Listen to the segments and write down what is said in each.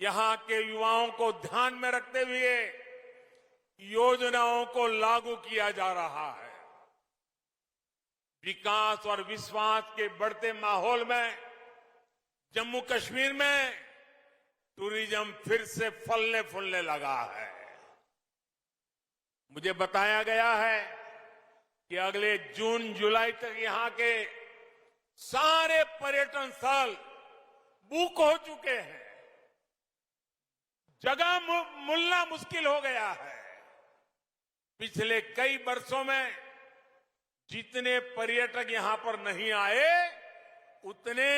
यहां के युवाओं को ध्यान में रखते हुए योजनाओं को लागू किया जा रहा है। विकास और विश्वास के बढ़ते माहौल में जम्मू कश्मीर में टूरिज्म फिर से फलने फूलने लगा है। मुझे बताया गया है कि अगले जून जुलाई तक यहां के सारे पर्यटन स्थल बुक हो चुके हैं। जगह मिलना मुश्किल हो गया है। पिछले कई वर्षों में जितने पर्यटक यहां पर नहीं आए, उतने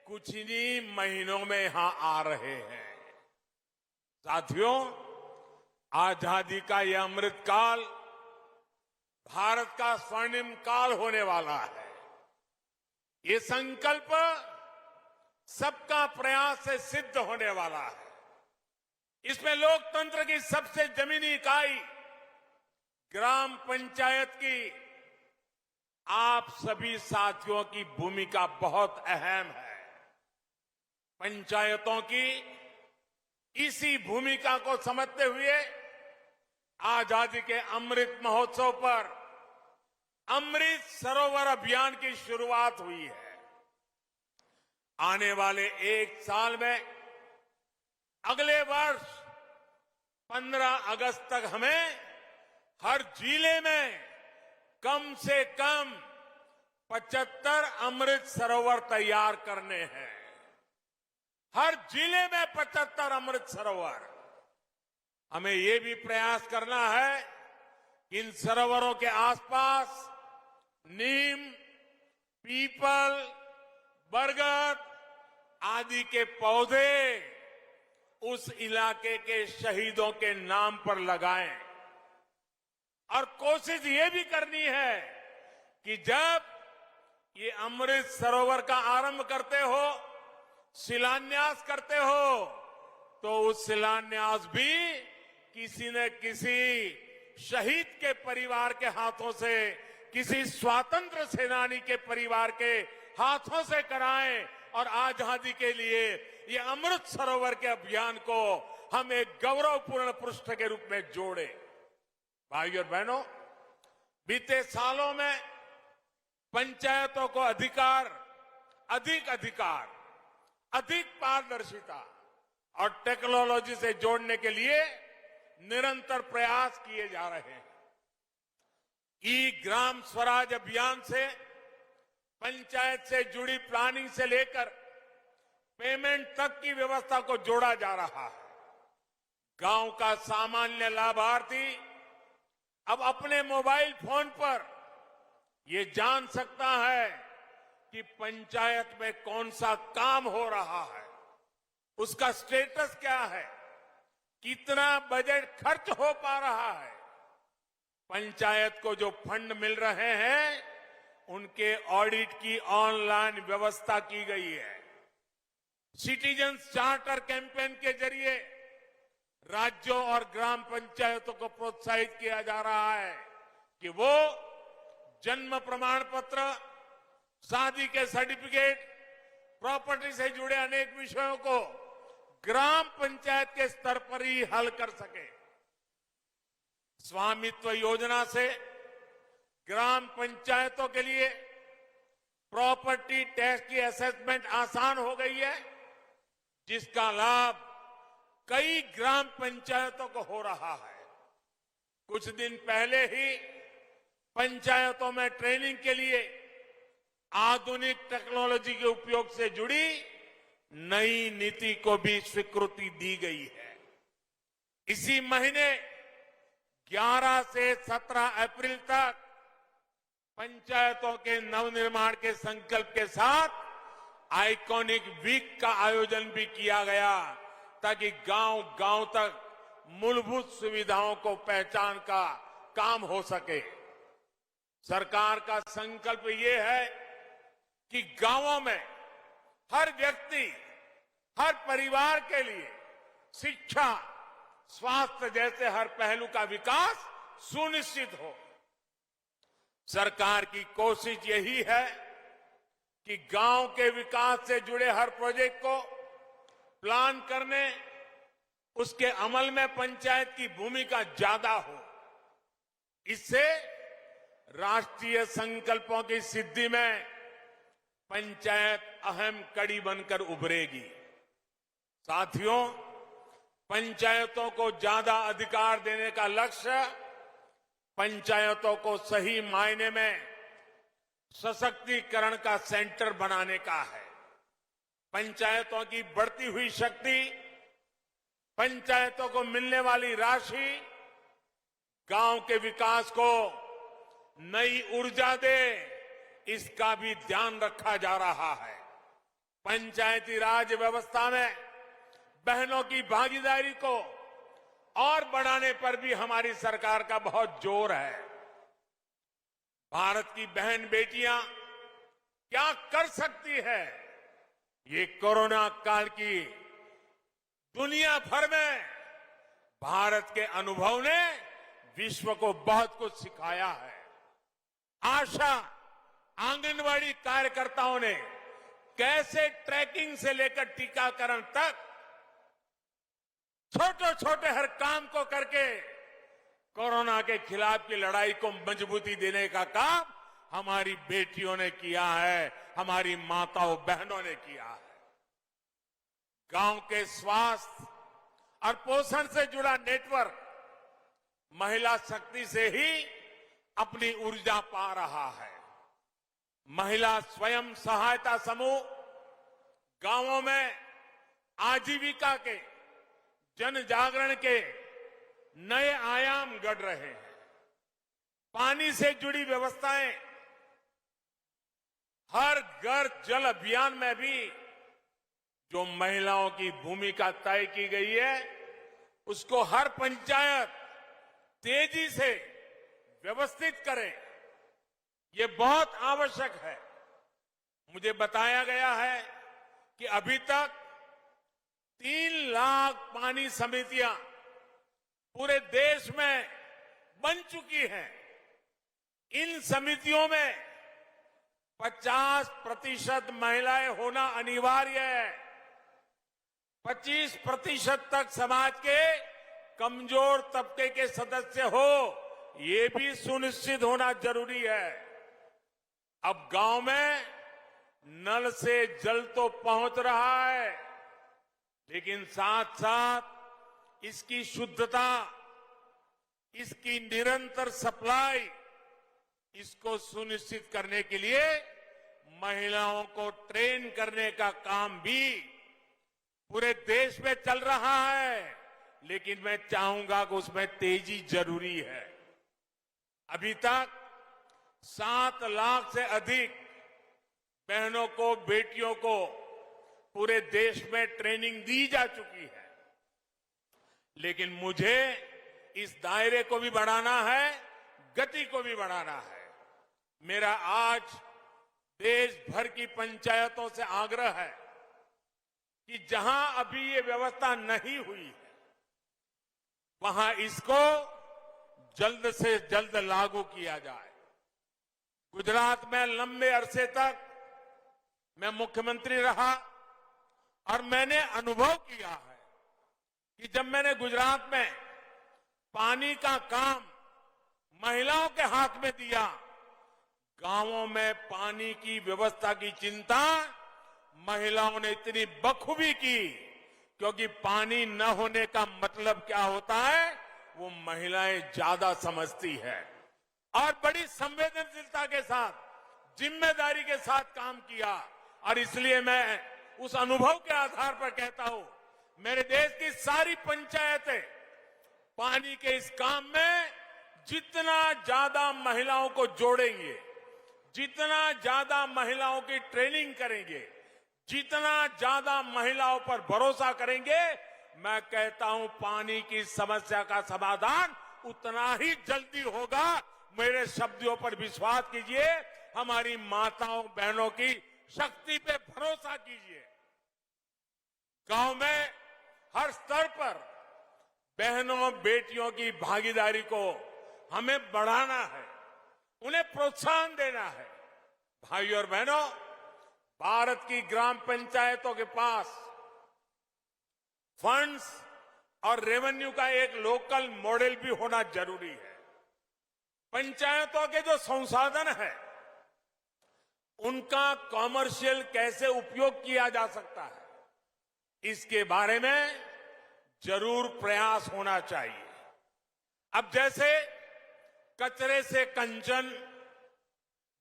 कुछ ही महीनों में यहां आ रहे हैं। साथियों, आजादी का यह अमृत काल भारत का स्वर्णिम काल होने वाला है। ये संकल्प सबका प्रयास से सिद्ध होने वाला है। इसमें लोकतंत्र की सबसे जमीनी इकाई ग्राम पंचायत की आप सभी साथियों की भूमिका बहुत अहम है। पंचायतों की इसी भूमिका को समझते हुए आजादी के अमृत महोत्सव पर अमृत सरोवर अभियान की शुरुआत हुई है। आने वाले एक साल में अगले वर्ष 15 अगस्त तक हमें हर जिले में कम से कम 75 अमृत सरोवर तैयार करने हैं। हर जिले में 75 अमृत सरोवर। हमें ये भी प्रयास करना है कि इन सरोवरों के आसपास नीम, पीपल, बरगद आदि के पौधे उस इलाके के शहीदों के नाम पर लगाएं। और कोशिश ये भी करनी है कि जब ये अमृत सरोवर का आरंभ करते हो, शिलान्यास करते हो, तो उस शिलान्यास भी किसी न किसी शहीद के परिवार के हाथों से, किसी स्वतंत्र सेनानी के परिवार के हाथों से कराएं। और आजादी के लिए ये अमृत सरोवर के अभियान को हम एक गौरवपूर्ण पृष्ठ के रूप में जोड़े। भाइयों और बहनों, बीते सालों में पंचायतों को अधिक अधिकार, अधिक पारदर्शिता और टेक्नोलॉजी से जोड़ने के लिए निरंतर प्रयास किए जा रहे हैं। ई ग्राम स्वराज अभियान से पंचायत से जुड़ी प्लानिंग से लेकर पेमेंट तक की व्यवस्था को जोड़ा जा रहा है। गांव का सामान्य लाभार्थी अब अपने मोबाइल फोन पर ये जान सकता है कि पंचायत में कौन सा काम हो रहा है, उसका स्टेटस क्या है, कितना बजट खर्च हो पा रहा है। पंचायत को जो फंड मिल रहे हैं, उनके ऑडिट की ऑनलाइन व्यवस्था की गई है। सिटीजन्स चार्टर कैंपेन के जरिए राज्यों और ग्राम पंचायतों को प्रोत्साहित किया जा रहा है कि वो जन्म प्रमाण पत्र, शादी के सर्टिफिकेट, प्रॉपर्टी से जुड़े अनेक विषयों को ग्राम पंचायत के स्तर पर ही हल कर सके। स्वामित्व योजना से ग्राम पंचायतों के लिए प्रॉपर्टी टैक्स की असेसमेंट आसान हो गई है, जिसका लाभ कई ग्राम पंचायतों को हो रहा है। कुछ दिन पहले ही पंचायतों में ट्रेनिंग के लिए आधुनिक टेक्नोलॉजी के उपयोग से जुड़ी नई नीति को भी स्वीकृति दी गई है। इसी महीने 11 से 17 अप्रैल तक पंचायतों के नवनिर्माण के संकल्प के साथ आइकॉनिक वीक का आयोजन भी किया गया, ताकि गांव-गांव तक मूलभूत सुविधाओं को पहचान का काम हो सके। सरकार का संकल्प ये है कि गांवों में हर व्यक्ति, हर परिवार के लिए शिक्षा, स्वास्थ्य जैसे हर पहलू का विकास सुनिश्चित हो। सरकार की कोशिश यही है कि गांव के विकास से जुड़े हर प्रोजेक्ट को प्लान करने, उसके अमल में पंचायत की भूमिका ज्यादा हो। इससे राष्ट्रीय संकल्पों की सिद्धि में पंचायत अहम कड़ी बनकर उभरेगी। साथियों, पंचायतों को ज्यादा अधिकार देने का लक्ष्य पंचायतों को सही मायने में सशक्तिकरण का सेंटर बनाने का है। पंचायतों की बढ़ती हुई शक्ति, पंचायतों को मिलने वाली राशि गांव के विकास को नई ऊर्जा दे, इसका भी ध्यान रखा जा रहा है। पंचायती राज व्यवस्था में बहनों की भागीदारी को और बढ़ाने पर भी हमारी सरकार का बहुत जोर है। भारत की बहन बेटियां क्या कर सकती है, ये कोरोना काल की दुनिया भर में भारत के अनुभव ने विश्व को बहुत कुछ सिखाया है। आशा आंगनवाड़ी कार्यकर्ताओं ने कैसे ट्रैकिंग से लेकर टीकाकरण तक छोटे छोटे हर काम को करके कोरोना के खिलाफ की लड़ाई को मजबूती देने का काम हमारी बेटियों ने किया है, हमारी माताओं बहनों ने किया है। गांव के स्वास्थ्य और पोषण से जुड़ा नेटवर्क महिला शक्ति से ही अपनी ऊर्जा पा रहा है। महिला स्वयं सहायता समूह गांवों में आजीविका के, जन जागरण के नए आयाम गढ़ रहे हैं। पानी से जुड़ी व्यवस्थाएं, हर घर जल अभियान में भी जो महिलाओं की भूमिका तय की गई है, उसको हर पंचायत तेजी से व्यवस्थित करें, ये बहुत आवश्यक है। मुझे बताया गया है कि अभी तक 3 लाख पानी समितियां पूरे देश में बन चुकी हैं। इन समितियों में 50% महिलाएं होना अनिवार्य है। 25% तक समाज के कमजोर तबके के सदस्य हो, ये भी सुनिश्चित होना जरूरी है। अब गांव में नल से जल तो पहुंच रहा है, लेकिन साथ साथ इसकी शुद्धता, इसकी निरंतर सप्लाई, इसको सुनिश्चित करने के लिए महिलाओं को ट्रेन करने का काम भी पूरे देश में चल रहा है। लेकिन मैं चाहूंगा कि उसमें तेजी जरूरी है। अभी तक 7 लाख से अधिक बहनों को, बेटियों को पूरे देश में ट्रेनिंग दी जा चुकी है। लेकिन मुझे इस दायरे को भी बढ़ाना है, गति को भी बढ़ाना है। मेरा आज देश भर की पंचायतों से आग्रह है कि जहां अभी ये व्यवस्था नहीं हुई है, वहां इसको जल्द से जल्द लागू किया जाए। गुजरात में लंबे अरसे तक मैं मुख्यमंत्री रहा और मैंने अनुभव किया है कि जब मैंने गुजरात में पानी का काम महिलाओं के हाथ में दिया, गांवों में पानी की व्यवस्था की चिंता महिलाओं ने इतनी बखूबी की, क्योंकि पानी न होने का मतलब क्या होता है वो महिलाएं ज्यादा समझती है। और बड़ी संवेदनशीलता के साथ, जिम्मेदारी के साथ काम किया। और इसलिए मैं उस अनुभव के आधार पर कहता हूं, मेरे देश की सारी पंचायतें पानी के इस काम में जितना ज्यादा महिलाओं को जोड़ेंगे, जितना ज्यादा महिलाओं की ट्रेनिंग करेंगे, जितना ज्यादा महिलाओं पर भरोसा करेंगे, मैं कहता हूं पानी की समस्या का समाधान उतना ही जल्दी होगा। मेरे शब्दों पर विश्वास कीजिए, हमारी माताओं बहनों की शक्ति पे भरोसा कीजिए। गांव में हर स्तर पर बहनों बेटियों की भागीदारी को हमें बढ़ाना है, उन्हें प्रोत्साहन देना है। भाइयों और बहनों, भारत की ग्राम पंचायतों के पास फंड्स और रेवेन्यू का एक लोकल मॉडल भी होना जरूरी है। पंचायतों के जो संसाधन है उनका कॉमर्शियल कैसे उपयोग किया जा सकता है, इसके बारे में जरूर प्रयास होना चाहिए। अब जैसे कचरे से कंचन,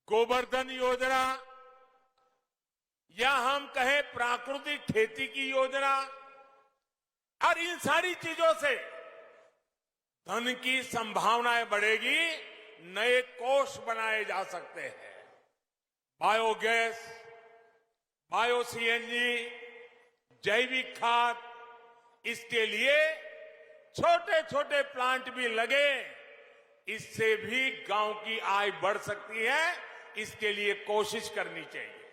गोवर्धन योजना, या हम कहें प्राकृतिक खेती की योजना, और इन सारी चीजों से धन की संभावनाएं बढ़ेगी, नए कोष बनाए जा सकते हैं। बायोगैस, बायो सीएनजी, जैविक खाद, इसके लिए छोटे छोटे प्लांट भी लगे, इससे भी गांव की आय बढ़ सकती है। इसके लिए कोशिश करनी चाहिए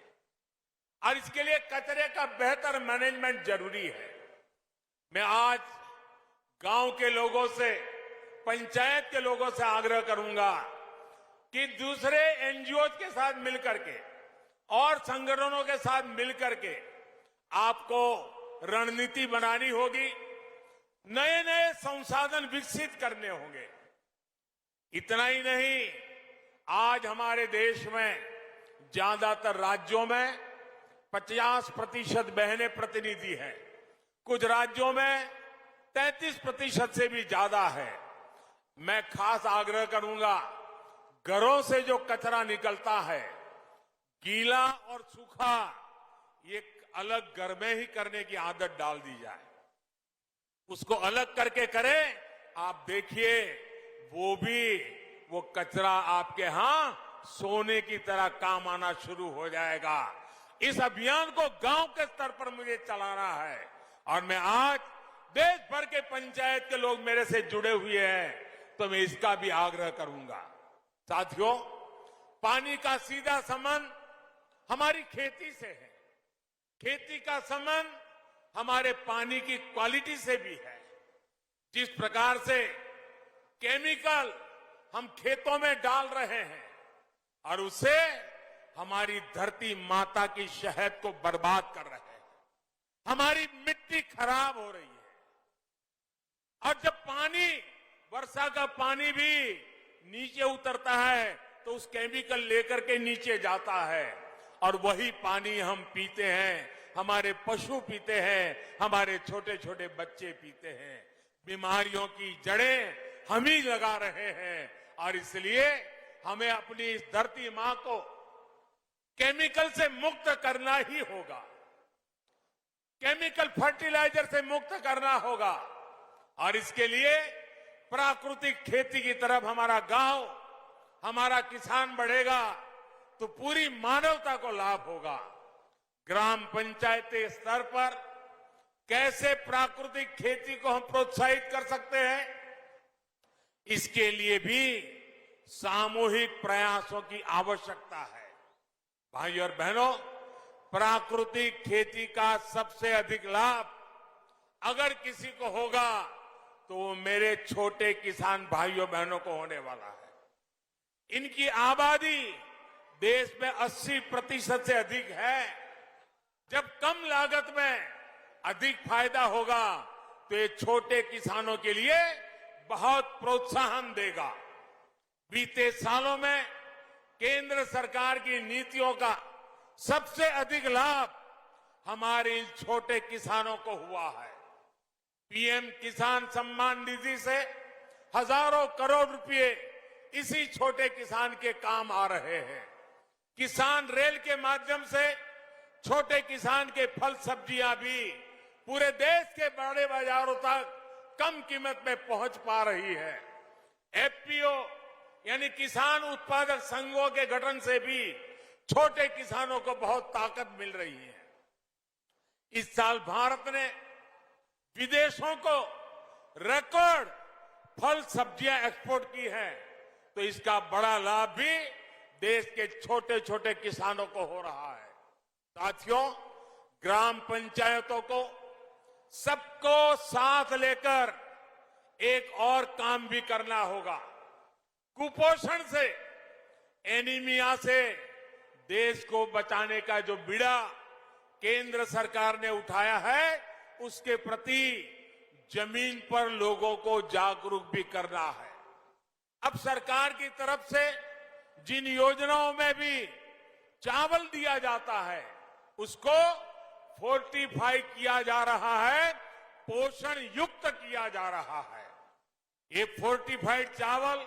और इसके लिए कचरे का बेहतर मैनेजमेंट जरूरी है। मैं आज गांव के लोगों से, पंचायत के लोगों से आग्रह करूंगा कि दूसरे एनजीओ के साथ मिलकर के और संगठनों के साथ मिलकर के आपको रणनीति बनानी होगी, नए नए संसाधन विकसित करने होंगे। इतना ही नहीं, आज हमारे देश में ज्यादातर राज्यों में 50% बहनें प्रतिनिधि हैं, कुछ राज्यों में 33% से भी ज्यादा है। मैं खास आग्रह करूंगा, घरों से जो कचरा निकलता है, गीला और सूखा, ये अलग घर में ही करने की आदत डाल दी जाए। उसको अलग करके करें, आप देखिए वो कचरा आपके यहां सोने की तरह काम आना शुरू हो जाएगा। इस अभियान को गांव के स्तर पर मुझे चलाना है और मैं आज देश भर के पंचायत के लोग मेरे से जुड़े हुए हैं, तो मैं इसका भी आग्रह करूंगा। साथियों, पानी का सीधा संबंध हमारी खेती से है, खेती का संबंध हमारे पानी की क्वालिटी से भी है। जिस प्रकार से केमिकल हम खेतों में डाल रहे हैं और उससे हमारी धरती माता की शहद को बर्बाद कर रहे हैं, हमारी मिट्टी खराब हो रही है। और जब पानी, वर्षा का पानी भी नीचे उतरता है तो उस केमिकल लेकर के नीचे जाता है और वही पानी हम पीते हैं, हमारे पशु पीते हैं, हमारे छोटे छोटे बच्चे पीते हैं। बीमारियों की जड़ें हम ही लगा रहे हैं और इसलिए हमें अपनी इस धरती मां को केमिकल से मुक्त करना ही होगा, केमिकल फर्टिलाइजर से मुक्त करना होगा। और इसके लिए प्राकृतिक खेती की तरफ हमारा गांव, हमारा किसान बढ़ेगा तो पूरी मानवता को लाभ होगा। ग्राम पंचायती स्तर पर कैसे प्राकृतिक खेती को हम प्रोत्साहित कर सकते हैं, इसके लिए भी सामूहिक प्रयासों की आवश्यकता है। भाइयों और बहनों, प्राकृतिक खेती का सबसे अधिक लाभ अगर किसी को होगा तो वो मेरे छोटे किसान भाइयों बहनों को होने वाला है। इनकी आबादी देश में 80% से अधिक है। जब कम लागत में अधिक फायदा होगा तो ये छोटे किसानों के लिए बहुत प्रोत्साहन देगा। बीते सालों में केंद्र सरकार की नीतियों का सबसे अधिक लाभ हमारे इन छोटे किसानों को हुआ है। पीएम किसान सम्मान निधि से हजारों करोड़ रुपए इसी छोटे किसान के काम आ रहे हैं। किसान रेल के माध्यम से छोटे किसान के फल सब्जियां भी पूरे देश के बड़े बाजारों तक कम कीमत में पहुंच पा रही है। एफपीओ यानी किसान उत्पादक संघों के गठन से भी छोटे किसानों को बहुत ताकत मिल रही है। इस साल भारत ने विदेशों को रिकॉर्ड फल सब्जियां एक्सपोर्ट की है, तो इसका बड़ा लाभ भी देश के छोटे छोटे किसानों को हो रहा है। साथियों, ग्राम पंचायतों को सबको साथ लेकर एक और काम भी करना होगा। कुपोषण से, एनीमिया से देश को बचाने का जो बीड़ा केंद्र सरकार ने उठाया है, उसके प्रति जमीन पर लोगों को जागरूक भी करना है। अब सरकार की तरफ से जिन योजनाओं में भी चावल दिया जाता है उसको फोर्टिफाई किया जा रहा है, पोषण युक्त किया जा रहा है। ये फोर्टिफाइड चावल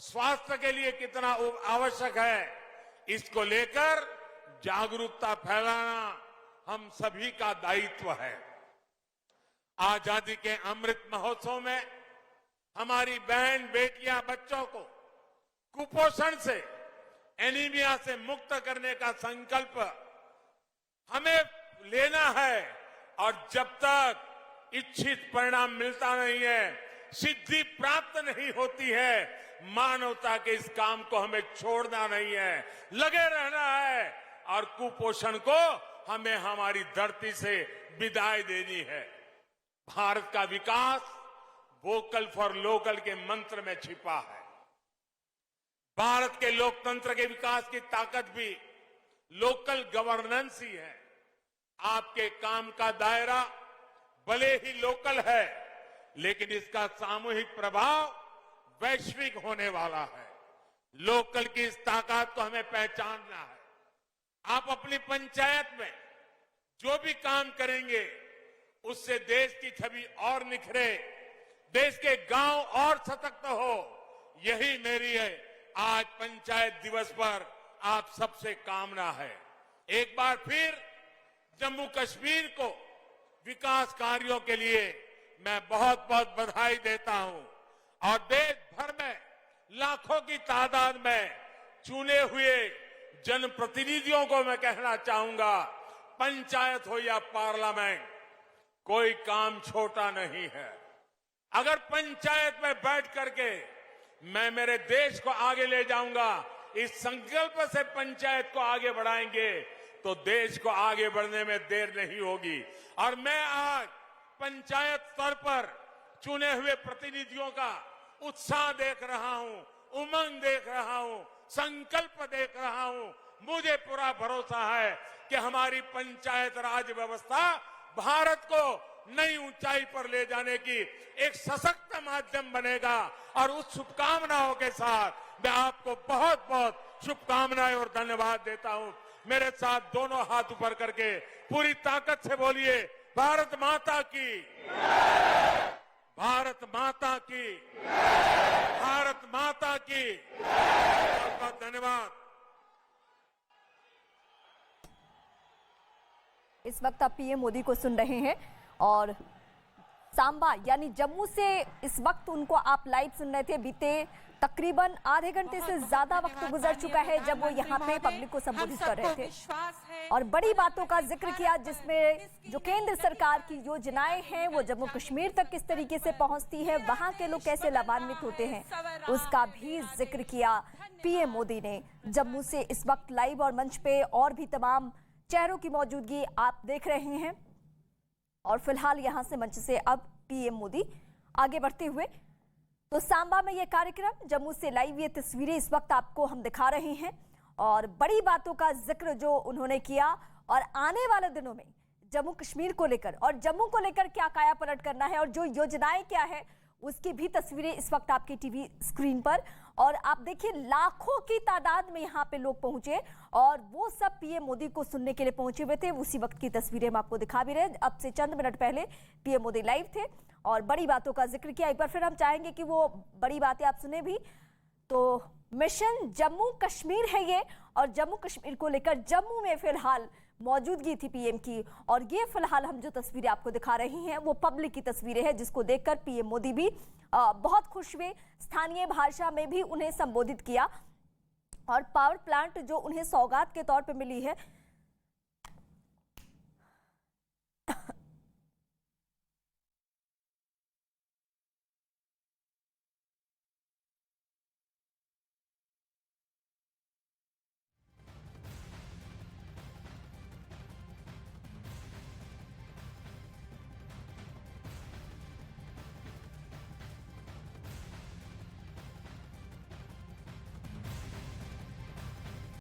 स्वास्थ्य के लिए कितना आवश्यक है, इसको लेकर जागरूकता फैलाना हम सभी का दायित्व है। आजादी के अमृत महोत्सव में हमारी बहन बेटियां बच्चों को कुपोषण से, एनीमिया से मुक्त करने का संकल्प हमें लेना है और जब तक इच्छित परिणाम मिलता नहीं है, सिद्धि प्राप्त नहीं होती है, मानवता के इस काम को हमें छोड़ना नहीं है, लगे रहना है और कुपोषण को हमें हमारी धरती से विदाई देनी है। भारत का विकास वोकल फॉर लोकल के मंत्र में छिपा है। भारत के लोकतंत्र के विकास की ताकत भी लोकल गवर्नेंस ही है। आपके काम का दायरा भले ही लोकल है, लेकिन इसका सामूहिक प्रभाव वैश्विक होने वाला है। लोकल की इस ताकत को हमें पहचानना है। आप अपनी पंचायत में जो भी काम करेंगे उससे देश की छवि और निखरे, देश के गांव और सशक्त हो, यही मेरी है आज पंचायत दिवस पर आप सबसे कामना है। एक बार फिर जम्मू कश्मीर को विकास कार्यों के लिए मैं बहुत बहुत बधाई देता हूं और देश भर में लाखों की तादाद में चुने हुए जनप्रतिनिधियों को मैं कहना चाहूंगा, पंचायत हो या पार्लियामेंट, कोई काम छोटा नहीं है। अगर पंचायत में बैठ करके मैं मेरे देश को आगे ले जाऊंगा, इस संकल्प से पंचायत को आगे बढ़ाएंगे तो देश को आगे बढ़ने में देर नहीं होगी। और मैं आज पंचायत स्तर पर चुने हुए प्रतिनिधियों का उत्साह देख रहा हूं, उमंग देख रहा हूं, संकल्प देख रहा हूं। मुझे पूरा भरोसा है कि हमारी पंचायत राज व्यवस्था भारत को नई ऊंचाई पर ले जाने की एक सशक्त माध्यम बनेगा। और उस शुभकामनाओं के साथ मैं आपको बहुत बहुत शुभकामनाएं और धन्यवाद देता हूं। मेरे साथ दोनों हाथ ऊपर करके पूरी ताकत से बोलिए, भारत माता की, भारत माता की, भारत माता की। बहुत बहुत धन्यवाद। इस वक्त आप पीएम मोदी को सुन रहे हैं और सांबा यानी जम्मू से इस वक्त उनको आप लाइव सुन रहे थे। बीते तकरीबन आधे घंटे से ज्यादा वक्त गुजर चुका है जब वो यहाँ पे पब्लिक को संबोधित कर रहे थे और बड़ी बातों का जिक्र किया, जिसमें जो केंद्र सरकार की योजनाएं हैं वो जम्मू कश्मीर तक किस तरीके से पहुंचती है, वहां के लोग कैसे लाभान्वित होते हैं, उसका भी जिक्र किया पीएम मोदी ने। जम्मू से इस वक्त लाइव और मंच पे और भी तमाम चेहरों की मौजूदगी आप देख रहे हैं और फिलहाल यहां से मंच से अब पीएम मोदी आगे बढ़ते हुए तो सांबा में यह कार्यक्रम, जम्मू से लाइव ये तस्वीरें इस वक्त आपको हम दिखा रहे हैं और बड़ी बातों का जिक्र जो उन्होंने किया और आने वाले दिनों में जम्मू कश्मीर को लेकर और जम्मू को लेकर क्या काया पलट करना है और जो योजनाएं क्या है उसकी भी तस्वीरें इस वक्त आपकी टीवी स्क्रीन पर। और आप देखिए लाखों की तादाद में यहाँ पे लोग पहुंचे और वो सब पीएम मोदी को सुनने के लिए पहुंचे हुए थे। उसी वक्त की तस्वीरें हम आपको दिखा भी रहे। अब से चंद मिनट पहले पीएम मोदी लाइव थे और बड़ी बातों का जिक्र किया। एक बार फिर हम चाहेंगे कि वो बड़ी बातें आप सुने भी। तो मिशन जम्मू कश्मीर है ये और जम्मू कश्मीर को लेकर जम्मू में फिलहाल मौजूदगी थी पीएम की और ये फिलहाल हम जो तस्वीरें आपको दिखा रहे हैं वो पब्लिक की तस्वीरें हैं, जिसको देखकर पीएम मोदी भी बहुत खुश हुए। स्थानीय भाषा में भी उन्हें संबोधित किया और पावर प्लांट जो उन्हें सौगात के तौर पे मिली है